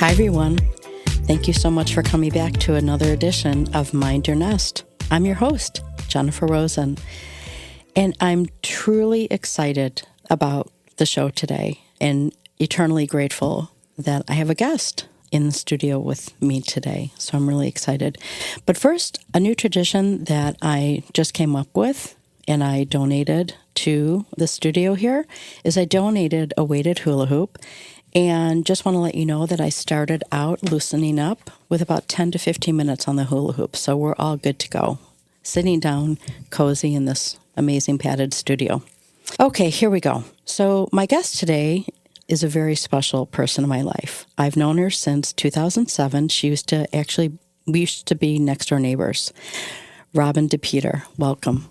Hi, everyone. Thank you so much for coming back to another edition of Mind Your Nest. I'm your host, Jennifer Rosen, and I'm truly excited about the show today and eternally grateful that I have a guest in the studio with me today. So I'm really excited. But first, a new tradition that I just came up with and I donated to the studio here is I donated a weighted hula hoop. And just want to let you know that I started out loosening up with about 10 to 15 minutes on the hula hoop. So we're all good to go. Sitting down, cozy in this amazing padded studio. Okay, here we go. So my guest today is a very special person in my life. I've known her since 2007. We used to be next door neighbors. Robin Depeder, welcome.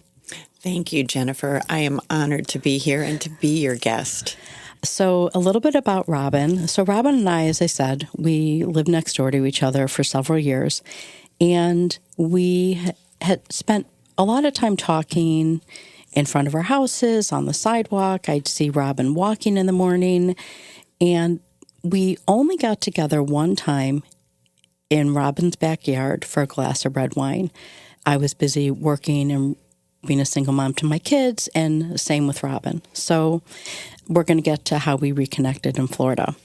Thank you, Jennifer. I am honored to be here and to be your guest. So a little bit about Robin. So Robin and I, as I said, we lived next door to each other for several years, and we had spent a lot of time talking in front of our houses, on the sidewalk. I'd see Robin walking in the morning, and we only got together one time in Robin's backyard for a glass of red wine. I was busy working and being a single mom to my kids, and same with Robin. So we're going to get to how we reconnected in Florida.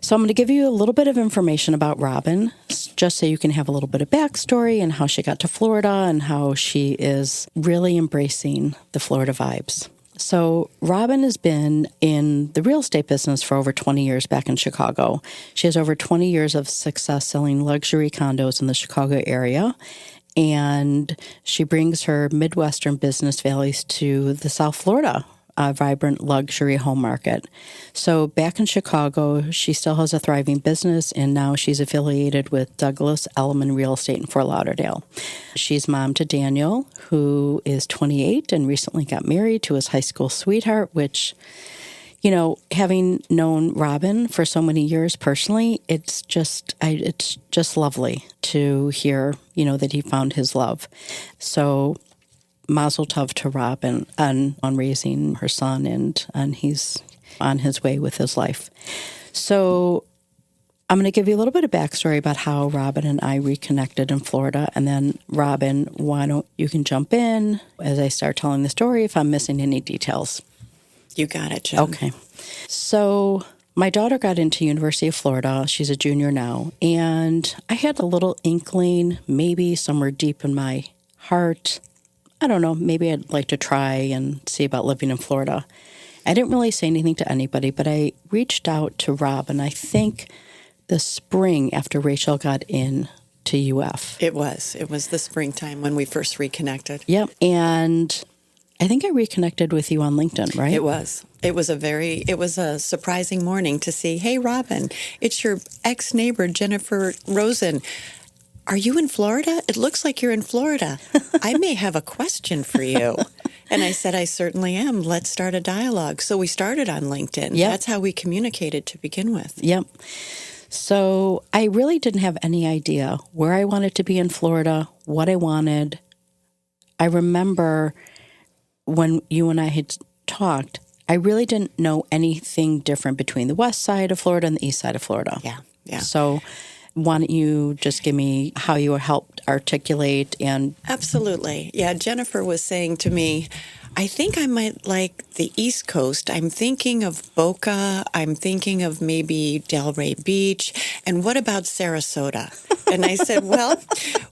So I'm going to give you a little bit of information about Robin, just so you can have a little bit of backstory and how she got to Florida and how she is really embracing the Florida vibes. So Robin has been in the real estate business for over 20 years back in Chicago. She has over 20 years of success selling luxury condos in the Chicago area. And she brings her Midwestern business values to the South Florida, a vibrant luxury home market. So back in Chicago, she still has a thriving business, and now she's affiliated with Douglas Elliman Real Estate in Fort Lauderdale. She's mom to Daniel, who is 28 and recently got married to his high school sweetheart, which, you know, having known Robin for so many years personally, it's just lovely to hear, you know, that he found his love. So mazel tov to Robin on raising her son, and he's on his way with his life. So I'm going to give you a little bit of backstory about how Robin and I reconnected in Florida. And then, Robin, why don't you can jump in as I start telling the story if I'm missing any details. You got it, Jen. Okay. So my daughter got into University of Florida. She's a junior now. And I had a little inkling, maybe somewhere deep in my heart, I don't know, maybe I'd like to try and see about living in Florida. I didn't really say anything to anybody, but I reached out to Robin, I think the spring after Rachel got in to UF. It was the springtime when we first reconnected. Yep. And I think I reconnected with you on LinkedIn, right? It was. It was a surprising morning to see, hey, Robin, it's your ex-neighbor, Jennifer Rosen. Are you in Florida? It looks like you're in Florida. I may have a question for you. And I said, I certainly am. Let's start a dialogue. So we started on LinkedIn. Yep. That's how we communicated to begin with. Yep. So I really didn't have any idea where I wanted to be in Florida, what I wanted. I remember when you and I had talked, I really didn't know anything different between the west side of Florida and the east side of Florida. Yeah. So why don't you just give me how you helped articulate and... Absolutely. Yeah, Jennifer was saying to me, I think I might like the East Coast. I'm thinking of Boca. I'm thinking of maybe Delray Beach. And what about Sarasota? And I said, well,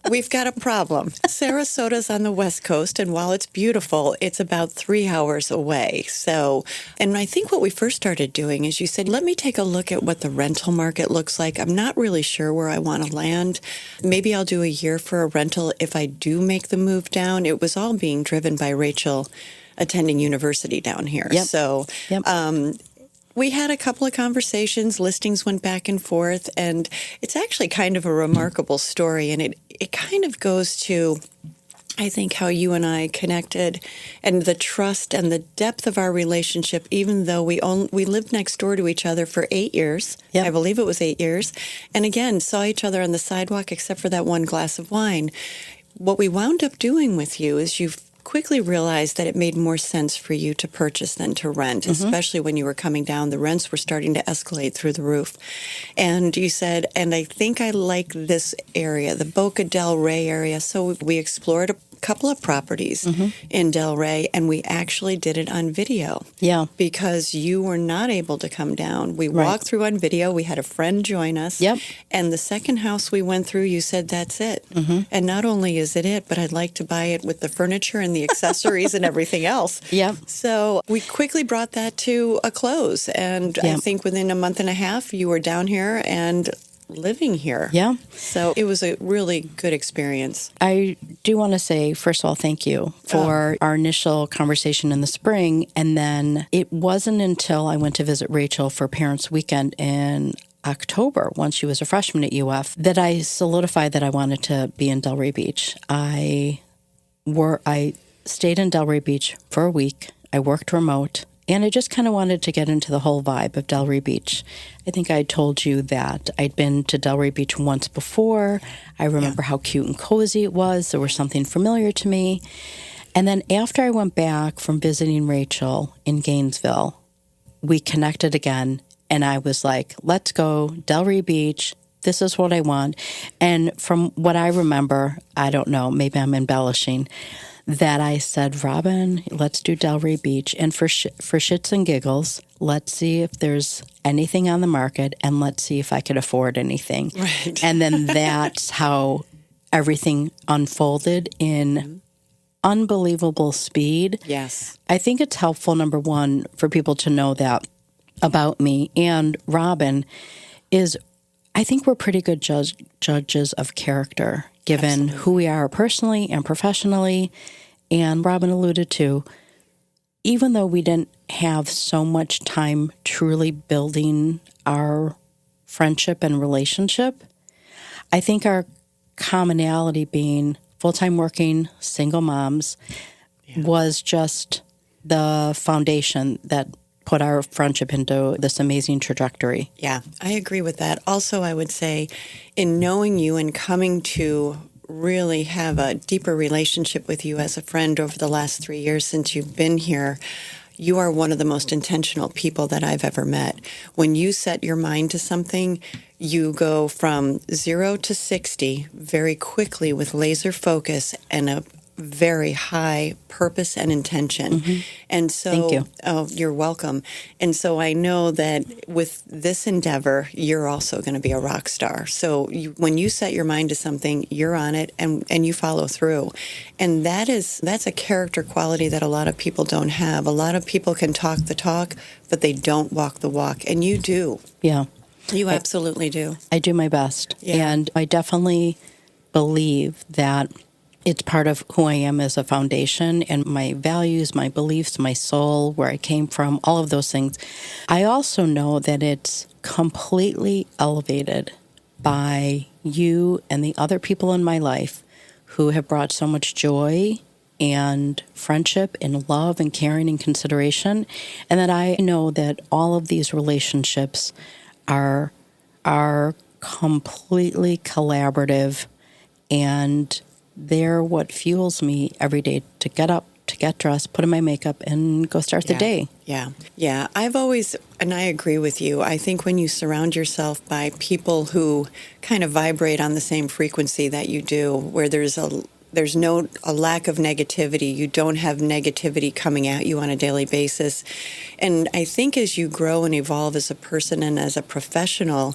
we've got a problem. Sarasota's on the West Coast, and while it's beautiful, it's about 3 hours away. So, and I think what we first started doing is you said, let me take a look at what the rental market looks like. I'm not really sure where I want to land. Maybe I'll do a year for a rental if I do make the move down. It was all being driven by Rachel attending university down here. Yep. So we had a couple of conversations, listings went back and forth, and it's actually kind of a remarkable story, and it kind of goes to, I think, how you and I connected and the trust and the depth of our relationship, even though we lived next door to each other for 8 years. Yep. I believe it was 8 years. And again, saw each other on the sidewalk except for that one glass of wine. What we wound up doing with you is you've quickly realized that it made more sense for you to purchase than to rent, especially when you were coming down. The rents were starting to escalate through the roof. And you said, and I think I like this area, the Boca del Rey area. So we explored a couple of properties in Delray, and we actually did it on video. Yeah. Because you were not able to come down. We walked through on video. We had a friend join us. Yep. And the second house we went through, you said, that's it. And not only is it, but I'd like to buy it with the furniture and the accessories and everything else. Yep. So we quickly brought that to a close. And I think within a month and a half, you were down here and living here. Yeah. So it was a really good experience. I do want to say, first of all, thank you for our initial conversation in the spring. And then it wasn't until I went to visit Rachel for Parents Weekend in October, once she was a freshman at UF, that I solidified that I wanted to be in Delray Beach. I stayed in Delray Beach for a week. I worked remote. And I just kind of wanted to get into the whole vibe of Delray Beach. I think I told you that I'd been to Delray Beach once before. I remember how cute and cozy it was. There was something familiar to me. And then after I went back from visiting Rachel in Gainesville, we connected again. And I was like, let's go, Delray Beach. This is what I want. And from what I remember, I don't know, maybe I'm embellishing, that I said, Robin, let's do Delray Beach. And for shits and giggles, let's see if there's anything on the market, and let's see if I could afford anything. Right. And then that's how everything unfolded in unbelievable speed. Yes. I think it's helpful, number one, for people to know that about me and Robin is I think we're pretty good judges of character, given who we are personally and professionally. And Robin alluded to, even though we didn't have so much time truly building our friendship and relationship, I think our commonality being full-time working single moms was just the foundation that put our friendship into this amazing trajectory. Yeah, I agree with that. Also, I would say in knowing you and coming to really have a deeper relationship with you as a friend over the last 3 years since you've been here, you are one of the most intentional people that I've ever met. When you set your mind to something, you go from 0 to 60 very quickly with laser focus and a very high purpose and intention. And so, thank you. Oh, you're welcome. And so I know that with this endeavor, you're also going to be a rock star. So when you set your mind to something, you're on it and you follow through. And that's a character quality that a lot of people don't have. A lot of people can talk the talk, but they don't walk the walk. And you do. Yeah. You absolutely do. I do my best. Yeah. And I definitely believe that it's part of who I am as a foundation and my values, my beliefs, my soul, where I came from, all of those things. I also know that it's completely elevated by you and the other people in my life who have brought so much joy and friendship and love and caring and consideration. And that I know that all of these relationships are completely collaborative, and they're what fuels me every day to get up, to get dressed, put on my makeup, and go start the day. Yeah. I've always, and I agree with you, I think when you surround yourself by people who kind of vibrate on the same frequency that you do, where there's a lack of negativity, you don't have negativity coming at you on a daily basis. And I think as you grow and evolve as a person and as a professional,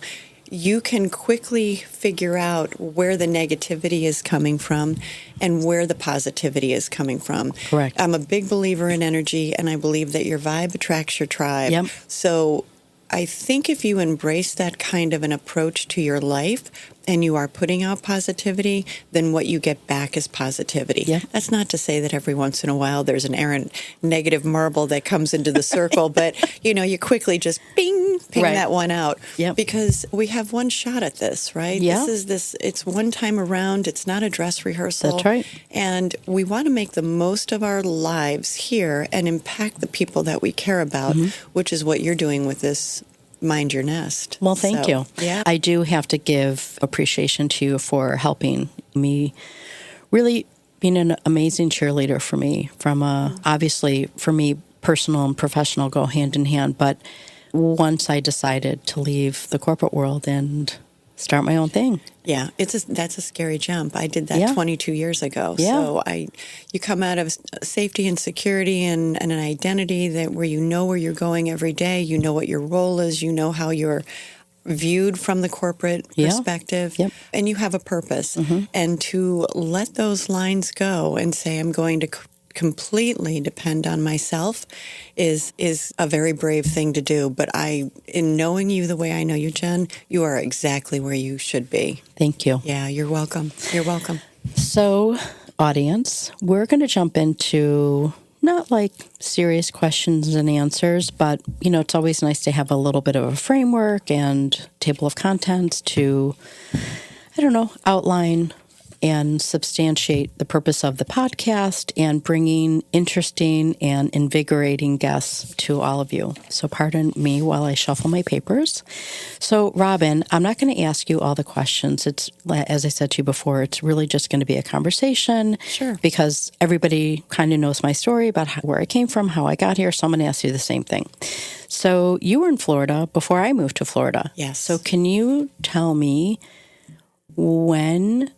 you can quickly figure out where the negativity is coming from and where the positivity is coming from. Correct. I'm a big believer in energy, and I believe that your vibe attracts your tribe. Yep. So I think if you embrace that kind of an approach to your life and you are putting out positivity, then what you get back is positivity. Yep. That's not to say that every once in a while there's an errant negative marble that comes into the circle, but you quickly just ping that one out. Yep. Because we have one shot at this, right? Yeah. It's one time around. It's not a dress rehearsal. That's right. And we want to make the most of our lives here and impact the people that we care about, which is what you're doing with this Mind Your Nest. Well, thank you. Yeah. I do have to give appreciation to you for helping me really being an amazing cheerleader for me. Obviously, for me, personal and professional go hand in hand. But once I decided to leave the corporate world and start my own thing. Yeah, that's a scary jump. I did that 22 years ago. Yeah. So you come out of safety and security and an identity where you know where you're going every day, you know what your role is, you know how you're viewed from the corporate perspective, and you have a purpose. And to let those lines go and say, I'm going to completely depend on myself is a very brave thing to do. But in knowing you the way I know you, Jen, you are exactly where you should be. Thank you. Yeah, you're welcome. You're welcome. So, audience, we're going to jump into not like serious questions and answers, but, it's always nice to have a little bit of a framework and table of contents to, outline and substantiate the purpose of the podcast and bringing interesting and invigorating guests to all of you. So pardon me while I shuffle my papers. So, Robin, I'm not going to ask you all the questions. It's, as I said to you before, it's really just going to be a conversation. Sure. Because everybody kind of knows my story about where I came from, how I got here. So I'm going to ask you the same thing. So you were in Florida before I moved to Florida. Yes. So can you tell me when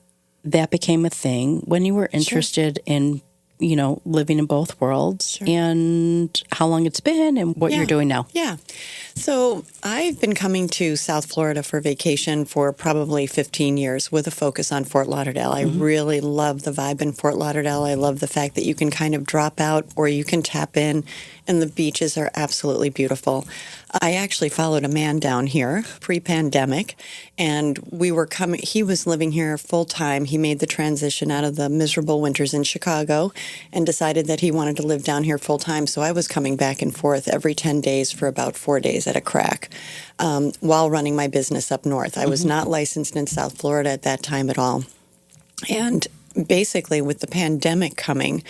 that became a thing, when you were interested in, living in both worlds, and how long it's been and what you're doing now? Yeah. So I've been coming to South Florida for vacation for probably 15 years with a focus on Fort Lauderdale. I really love the vibe in Fort Lauderdale. I love the fact that you can kind of drop out or you can tap in, and the beaches are absolutely beautiful. I actually followed a man down here pre-pandemic, and he was living here full time. He made the transition out of the miserable winters in Chicago and decided that he wanted to live down here full time. So I was coming back and forth every 10 days for about 4 days at a crack while running my business up north. I was not licensed in South Florida at that time at all. And basically, with the pandemic coming,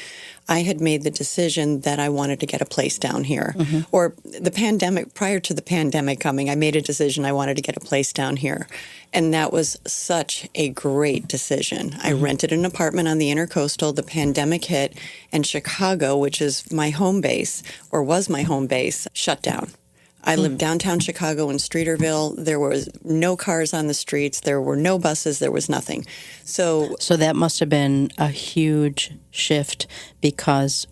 I had made the decision that I wanted to get a place down here. Or prior to the pandemic coming, I made a decision I wanted to get a place down here. And that was such a great decision. I rented an apartment on the Intercoastal. The pandemic hit, and Chicago, which is my home base, or was my home base, shut down. I lived downtown Chicago in Streeterville. There was no cars on the streets. There were no buses. There was nothing. So that must have been a huge shift, because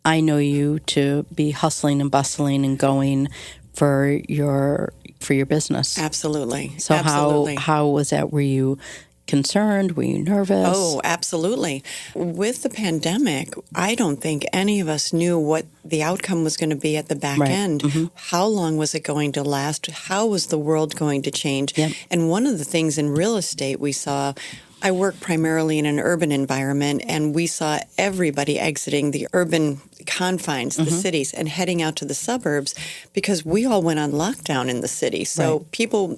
I know you to be hustling and bustling and going for your business. Absolutely. So Absolutely. How was that? Were you concerned? Were you nervous? Oh, absolutely. With the pandemic, I don't think any of us knew what the outcome was going to be at the back end. How long was it going to last? How was the world going to change? Yep. And one of the things in real estate we saw, I work primarily in an urban environment, and we saw everybody exiting the urban confines, the cities, and heading out to the suburbs, because we all went on lockdown in the city. So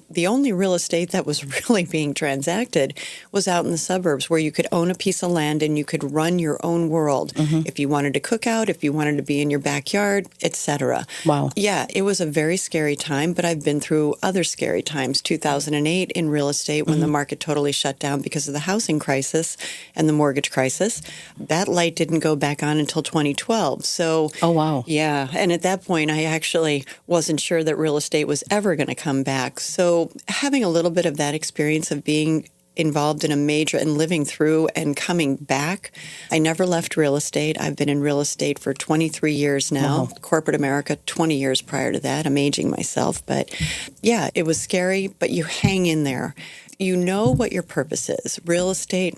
the only real estate that was really being transacted was out in the suburbs, where you could own a piece of land and you could run your own world. If you wanted to cook out, if you wanted to be in your backyard, etc. Wow. Yeah, it was a very scary time, but I've been through other scary times. 2008 in real estate, when the market totally shut down because of the housing crisis and the mortgage crisis. That light didn't go back on until 2012. So, oh, wow. Yeah. And at that point, I actually wasn't sure that real estate was ever going to come back. So having a little bit of that experience of being involved in a major and living through and coming back, I never left real estate. I've been in real estate for 23 years now. Wow. Corporate America, 20 years prior to that. I'm aging myself. But yeah, it was scary, but you hang in there. You know what your purpose is. Real estate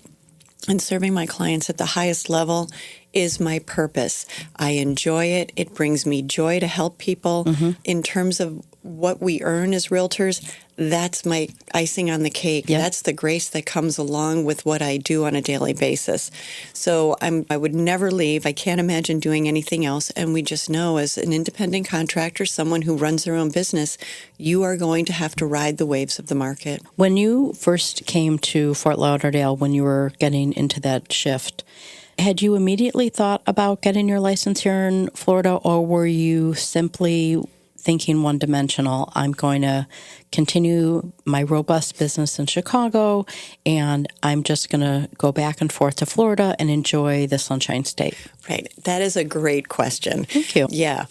and serving my clients at the highest level is my purpose. I enjoy it. It brings me joy to help people. In terms of what we earn as realtors, that's my icing on the cake. Yep. That's the grace that comes along with what I do on a daily basis. So I would never leave. I can't imagine doing anything else. And we just know, as an independent contractor, someone who runs their own business, you are going to have to ride the waves of the market. When you first came to Fort Lauderdale, when you were getting into that shift, had you immediately thought about getting your license here in Florida, or were you simply thinking one-dimensional. I'm going to continue my robust business in Chicago, and I'm just going to go back and forth to Florida and enjoy the Sunshine State? Right. That is a great question. Thank you. Yeah.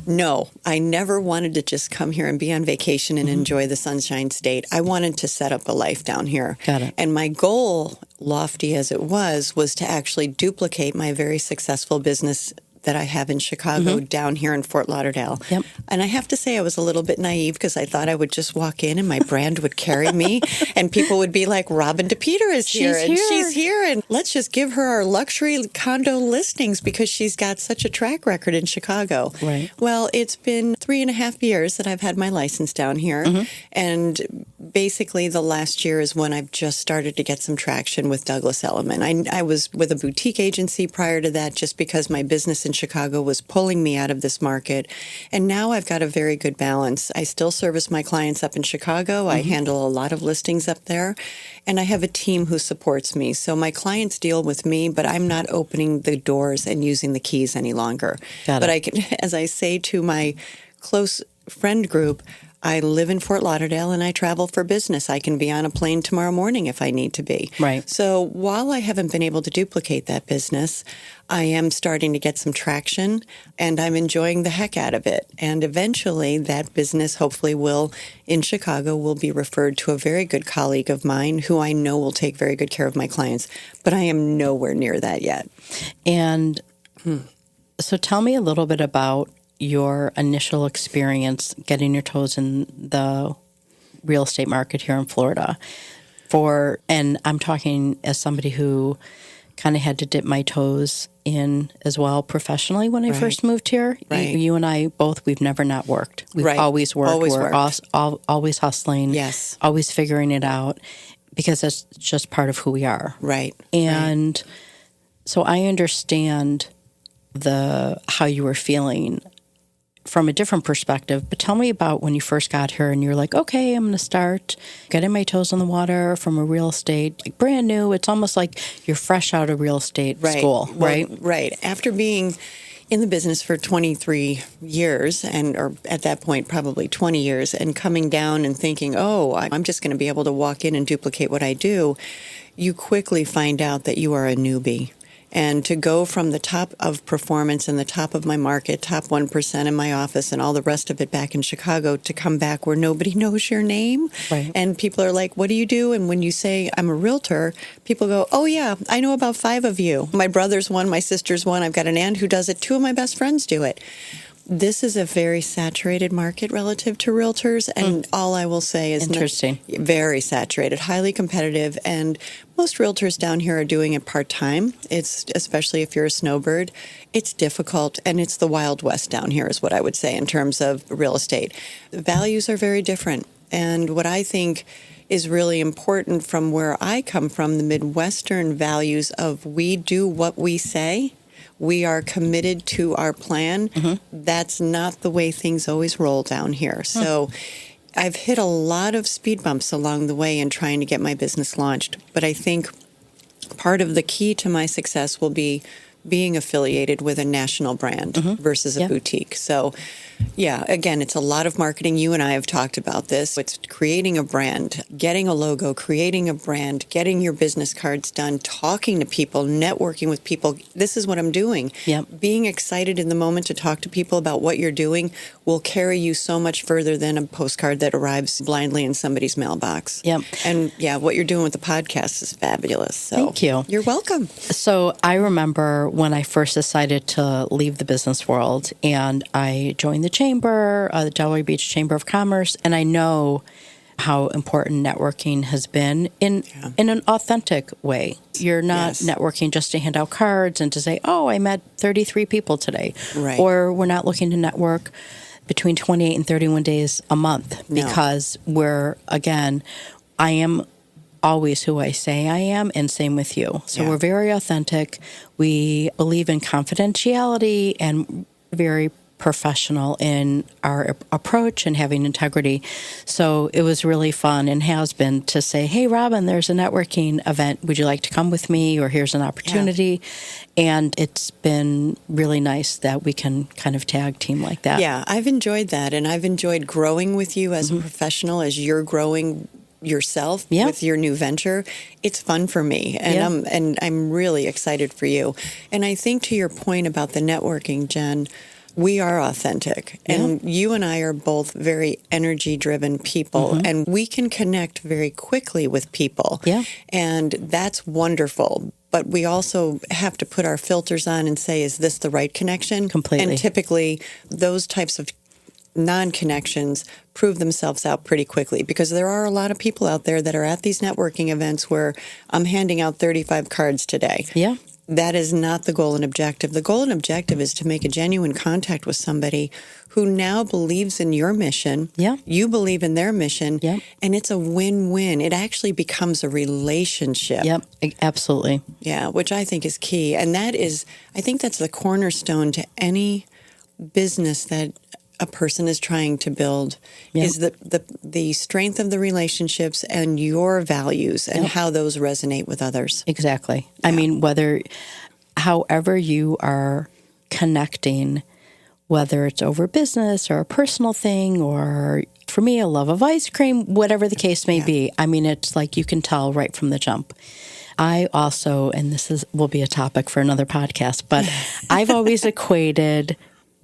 No, I never wanted to just come here and be on vacation and enjoy the Sunshine State. I wanted to set up a life down here. Got it. And my goal, lofty as it was to actually duplicate my very successful business that I have in Chicago down here in Fort Lauderdale. Yep. And I have to say I was a little bit naive because I thought I would just walk in and my brand would carry me and people would be like, Robin Depeder is here she's here and let's just give her our luxury condo listings because she's got such a track record in Chicago. Right. Well, it's been 3.5 years that I've had my license down here. And basically the last year is when I've just started to get some traction with Douglas Elliman. I was with a boutique agency prior to that just because my business in Chicago was pulling me out of this market. And now I've got a very good balance. I still service my clients up in Chicago. I handle a lot of listings up there. And I have a team who supports me. So my clients deal with me, but I'm not opening the doors and using the keys any longer. But I can, as I say to my close friend group, I live in Fort Lauderdale and I travel for business. I can be on a plane tomorrow morning if I need to be. Right. So while I haven't been able to duplicate that business, I am starting to get some traction and I'm enjoying the heck out of it. And eventually that business hopefully in Chicago, will be referred to a very good colleague of mine who I know will take very good care of my clients. But I am nowhere near that yet. And so tell me a little bit about your initial experience getting your toes in the real estate market here in Florida. And I'm talking as somebody who kind of had to dip my toes in as well professionally when I first moved here. Right. You and I both, we've never not worked. We've always worked. Always hustling. Yes. Always figuring it out because that's just part of who we are. Right. And so I understand how you were feeling from a different perspective, but tell me about when you first got here and you're like, okay, I'm going to start getting my toes in the water from a real estate, like brand new. It's almost like you're fresh out of real estate school, right? Well, right. After being in the business for 23 years, or at that point, probably 20 years, and coming down and thinking, oh, I'm just going to be able to walk in and duplicate what I do, you quickly find out that you are a newbie. And to go from the top of performance and the top of my market, top 1% in my office and all the rest of it back in Chicago, to come back where nobody knows your name. Right. And people are like, what do you do? And when you say, I'm a realtor, people go, oh, yeah, I know about 5 of you. My brother's one, my sister's one. I've got an aunt who does it. 2 of my best friends do it. This is a very saturated market relative to realtors, and all I will say is interesting. Very saturated, highly competitive, and most realtors down here are doing it part-time. It's especially if you're a snowbird. It's difficult, and it's the Wild West down here is what I would say in terms of real estate. The values are very different, and what I think is really important from where I come from, the Midwestern values of we do what we say. We are committed to our plan. That's not the way things always roll down here. So I've hit a lot of speed bumps along the way in trying to get my business launched. But I think part of the key to my success will be being affiliated with a national brand versus a boutique. So, yeah, again, it's a lot of marketing. You and I have talked about this. It's creating a brand, getting a logo, creating a brand, getting your business cards done, talking to people, networking with people. This is what I'm doing. Yep. Being excited in the moment to talk to people about what you're doing will carry you so much further than a postcard that arrives blindly in somebody's mailbox. Yep. And, yeah, what you're doing with the podcast is fabulous. So, thank you. You're welcome. So I remember when I first decided to leave the business world and I joined the chamber, the Delray Beach Chamber of Commerce, and I know how important networking has been in an authentic way. You're not networking just to hand out cards and to say, oh, I met 33 people today. Right. Or we're not looking to network between 28 and 31 days a month because I am always who I say I am, and same with you. So we're very authentic. We believe in confidentiality and very professional in our approach and having integrity. So it was really fun and has been to say, hey, Robin, there's a networking event. Would you like to come with me? Or here's an opportunity. Yeah. And it's been really nice that we can kind of tag team like that. Yeah, I've enjoyed that. And I've enjoyed growing with you as a professional, as you're growing yourself with your new venture. It's fun for me, and I'm really excited for you. And I think to your point about the networking, Jen, we are authentic, and you and I are both very energy-driven people, and we can connect very quickly with people, and that's wonderful. But we also have to put our filters on and say, is this the right connection? Completely. And typically, those types of non-connections prove themselves out pretty quickly, because there are a lot of people out there that are at these networking events where I'm handing out 35 cards today. Yeah. That is not the goal and objective. The goal and objective is to make a genuine contact with somebody who now believes in your mission. Yeah. You believe in their mission. Yep. And it's a win-win. It actually becomes a relationship. Yep, absolutely. Yeah, which I think is key. And that is, I think that's the cornerstone to any business that a person is trying to build, is the strength of the relationships and your values and how those resonate with others. Exactly. Yeah. I mean, however you are connecting, whether it's over business or a personal thing, or for me, a love of ice cream, whatever the case may be. I mean, it's like you can tell right from the jump. I also, and will be a topic for another podcast, but I've always equated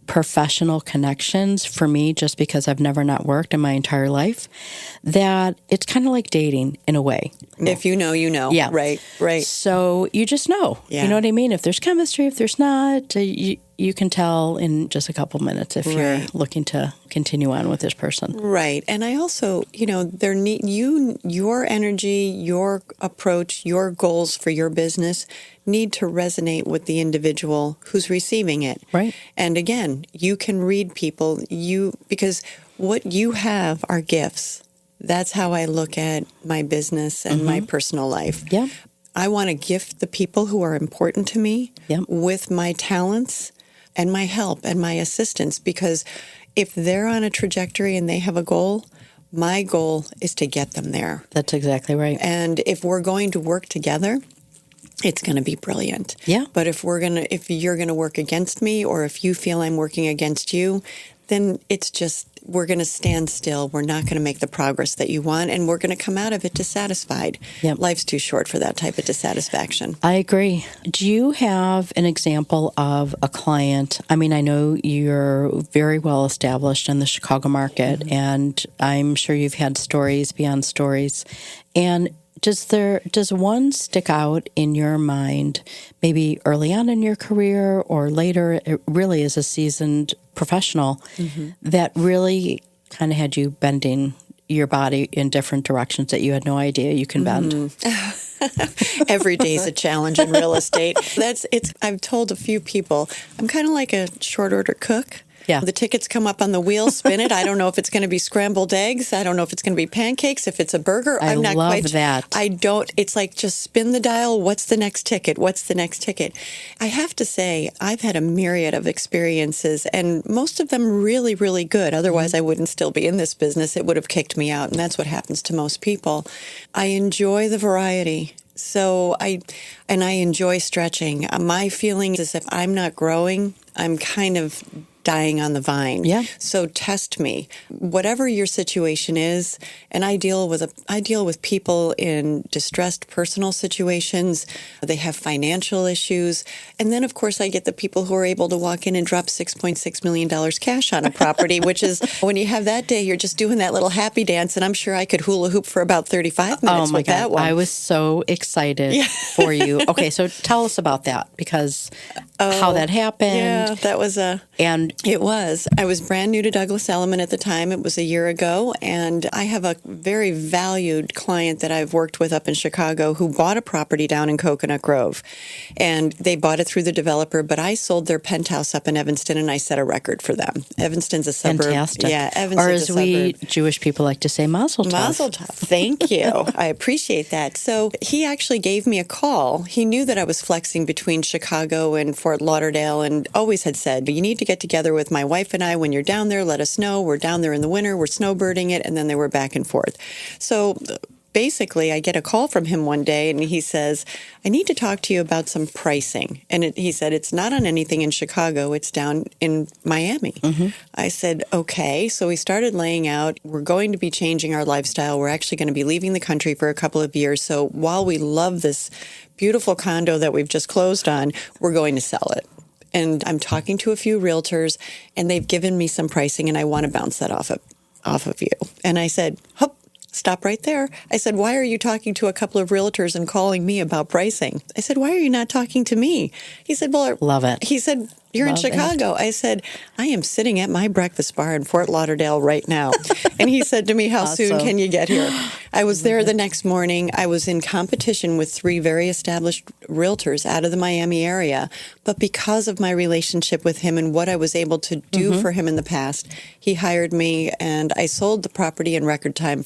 professional connections for me, just because I've never not worked in my entire life, that it's kind of like dating in a way. If you know, you know. Yeah. Right. So you just know. Yeah. You know what I mean? If there's chemistry, if there's not, you can tell in just a couple minutes if you're looking to continue on with this person. Right. And I also, your energy, your approach, your goals for your business need to resonate with the individual who's receiving it. Right. And again, you can read people, because what you have are gifts. That's how I look at my business and my personal life. Yeah. I want to gift the people who are important to me with my talents and my help and my assistance, because if they're on a trajectory and they have a goal, my goal is to get them there. That's exactly right. And if we're going to work together, it's going to be brilliant. Yeah. But if you're going to work against me, or if you feel I'm working against you, then it's just, we're going to stand still. We're not going to make the progress that you want, and we're going to come out of it dissatisfied. Yep. Life's too short for that type of dissatisfaction. I agree. Do you have an example of a client? I mean, I know you're very well established in the Chicago market, and I'm sure you've had stories beyond stories. And does one stick out in your mind, maybe early on in your career or later, it really as a seasoned professional, that really kind of had you bending your body in different directions that you had no idea you can bend? Every day is a challenge in real estate. I've told a few people, I'm kind of like a short order cook. Yeah. The tickets come up on the wheel, spin it. I don't know if it's going to be scrambled eggs. I don't know if it's going to be pancakes, if it's a burger. I'm not love quite that. I don't. It's like, just spin the dial. What's the next ticket? What's the next ticket? I have to say, I've had a myriad of experiences, and most of them really, really good. Otherwise, I wouldn't still be in this business. It would have kicked me out, and that's what happens to most people. I enjoy the variety. So I enjoy stretching. My feeling is, if I'm not growing, I'm kind of dying on the vine. Yeah. So test me. Whatever your situation is, and I deal with people in distressed personal situations. They have financial issues. And then, of course, I get the people who are able to walk in and drop $6.6 million cash on a property, which is, when you have that day, you're just doing that little happy dance. And I'm sure I could hula hoop for about 35 minutes with that one. I was so excited for you. Okay, so tell us about that, because how that happened. Yeah, that was I was brand new to Douglas Elliman at the time. It was a year ago. And I have a very valued client that I've worked with up in Chicago who bought a property down in Coconut Grove. And they bought it through the developer, but I sold their penthouse up in Evanston, and I set a record for them. Evanston's a suburb. Fantastic. Yeah, Evanston's a suburb. Or as we Jewish people like to say, mazel tov. Mazel tov. Thank you. I appreciate that. So he actually gave me a call. He knew that I was flexing between Chicago and Fort Lauderdale, and always had said, you need to get together with my wife and I. When you're down there, let us know. We're down there in the winter. We're snowbirding it. And then they were back and forth. So basically, I get a call from him one day, and he says, I need to talk to you about some pricing. And he said, it's not on anything in Chicago. It's down in Miami. I said, okay. So we started laying out, we're going to be changing our lifestyle. We're actually going to be leaving the country for a couple of years. So while we love this beautiful condo that we've just closed on, we're going to sell it. And I'm talking to a few realtors, and they've given me some pricing, and I want to bounce that off of you. And I said, hup. Stop right there. I said, why are you talking to a couple of realtors and calling me about pricing? I said, why are you not talking to me? He said, well, love it. He said, you're in Chicago. I said, I am sitting at my breakfast bar in Fort Lauderdale right now. And he said to me, how soon can you get here? I was there the next morning. I was in competition with 3 very established realtors out of the Miami area. But because of my relationship with him and what I was able to do for him in the past, he hired me, and I sold the property in record time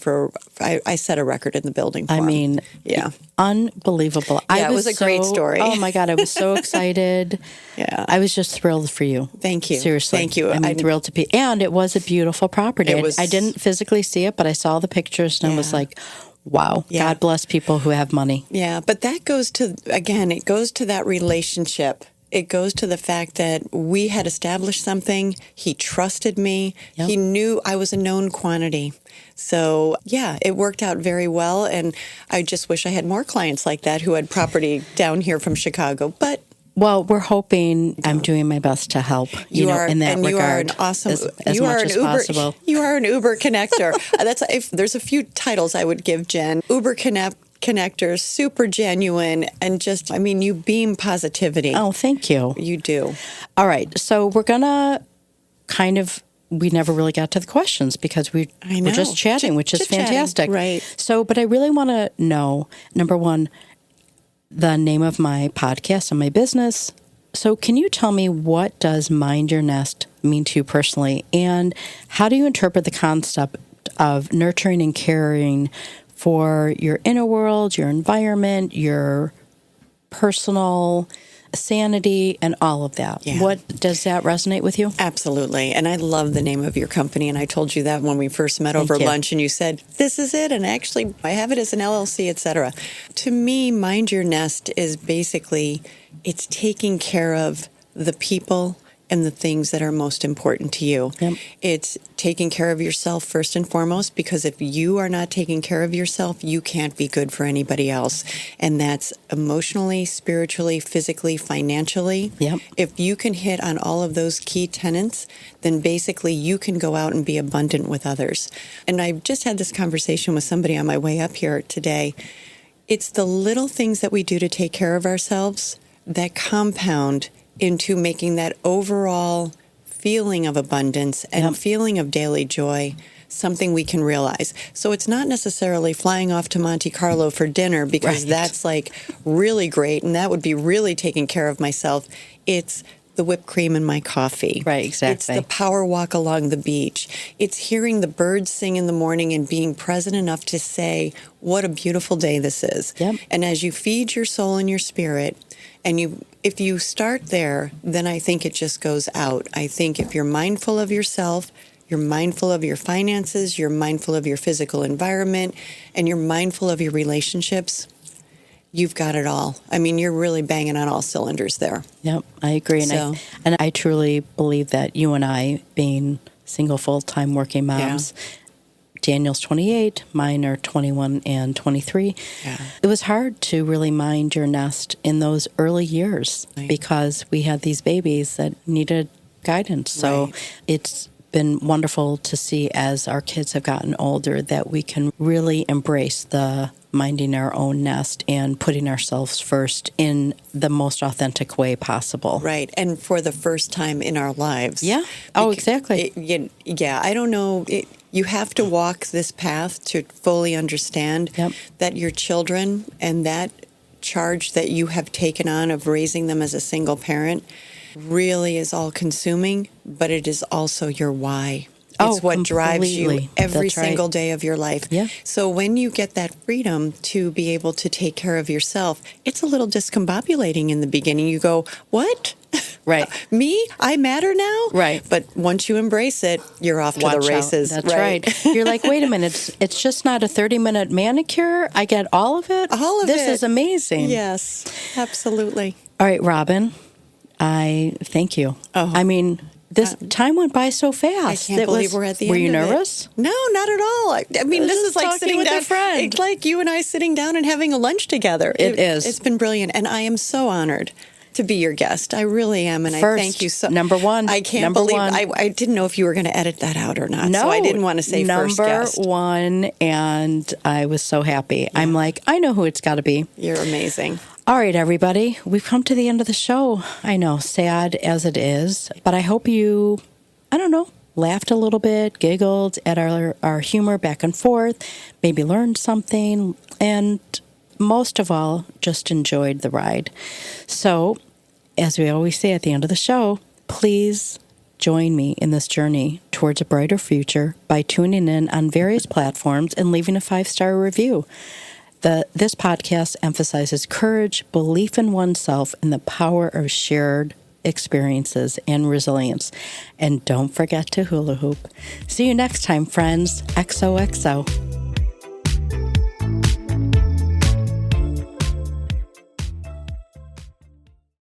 I set a record in the building for him. Yeah. Unbelievable. Yeah, it was a great story. Oh my God, I was so excited. Yeah. I was just thrilled for you. Thank you. Seriously. Thank you. I'm thrilled to be. And it was a beautiful property. It was, I didn't physically see it, but I saw the pictures and I was like, wow, God bless people who have money. Yeah, but that goes to, again, it goes to that relationship. It goes to the fact that we had established something. He trusted me. Yep. He knew I was a known quantity. So, yeah, it worked out very well. And I just wish I had more clients like that who had property down here from Chicago. But well, we're hoping I'm doing my best to help you know, in that regard. You are an awesome, as much as possible. You are an Uber connector. If there's a few titles I would give Jen. Uber connector, super genuine, and just, I mean, you beam positivity. Oh, thank you. You do. All right. So we're going to we never really got to the questions because we're just chatting, which is fantastic. Right. So, but I really want to know, number one, the name of my podcast and my business. So can you tell me, what does Mind Your Nest mean to you personally? And how do you interpret the concept of nurturing and caring for your inner world, your environment, your personal sanity, and all of that? Yeah. What does that resonate with you? Absolutely. And I love the name of your company. And I told you that when we first met over lunch, and you said, this is it. And actually, I have it as an LLC, etc. To me, Mind Your Nest is basically, it's taking care of the people and the things that are most important to you. Yep. It's taking care of yourself first and foremost, because if you are not taking care of yourself, you can't be good for anybody else. And that's emotionally, spiritually, physically, financially. Yep. If you can hit on all of those key tenets, then basically you can go out and be abundant with others. And I just had this conversation with somebody on my way up here today. It's the little things that we do to take care of ourselves that compound into making that overall feeling of abundance and feeling of daily joy something we can realize. So it's not necessarily flying off to Monte Carlo for dinner, because that's like really great and that would be really taking care of myself. It's the whipped cream in my coffee. Right, exactly. It's the power walk along the beach. It's hearing the birds sing in the morning and being present enough to say, what a beautiful day this is. Yep. And as you feed your soul and your spirit, and if you start there, then I think it just goes out. I think if you're mindful of yourself, you're mindful of your finances, you're mindful of your physical environment, and you're mindful of your relationships, you've got it all. I mean, you're really banging on all cylinders there. Yep, I agree. And I truly believe that you and I, being single full-time working moms, Daniel's 28, mine are 21 and 23. Yeah. It was hard to really mind your nest in those early years because we had these babies that needed guidance. So it's been wonderful to see as our kids have gotten older that we can really embrace the minding our own nest and putting ourselves first in the most authentic way possible. Right. And for the first time in our lives. Yeah. Oh, exactly. I don't know. You have to walk this path to fully understand that your children and that charge that you have taken on of raising them as a single parent really is all consuming, but it is also your why. It's what drives you every single day of your life. Yeah. So when you get that freedom to be able to take care of yourself, it's a little discombobulating in the beginning. You go, what? Right. Me, I matter now. Right. But once you embrace it, you're off to Watch the out. races. That's right. You're like, wait a minute, it's just not a 30-minute manicure. I get all of it. All of this it. This is amazing. Yes, absolutely. All right, Robin, I thank you. Oh. I mean, this time went by so fast. I can't believe we're at the end of it. Were you nervous? No, not at all. I mean, this just is like talking sitting with down a friend. It's like you and I sitting down and having a lunch together. It is. It's been brilliant, and I am so honored to be your guest. I really am, and First, I thank you so. number one. I can't Number believe one. I didn't know if you were going to edit that out or not. No, so I didn't want to say first guest. Number one, and I was so happy. Yeah. I'm like, I know who it's got to be. You're amazing. All right, everybody, we've come to the end of the show. I know, sad as it is, but I hope you, I don't know, laughed a little bit, giggled at our humor back and forth, maybe learned something, and most of all, just enjoyed the ride. So, as we always say at the end of the show, please join me in this journey towards a brighter future by tuning in on various platforms and leaving a 5-star review. This podcast emphasizes courage, belief in oneself, and the power of shared experiences and resilience. And don't forget to hula hoop. See you next time, friends. XOXO.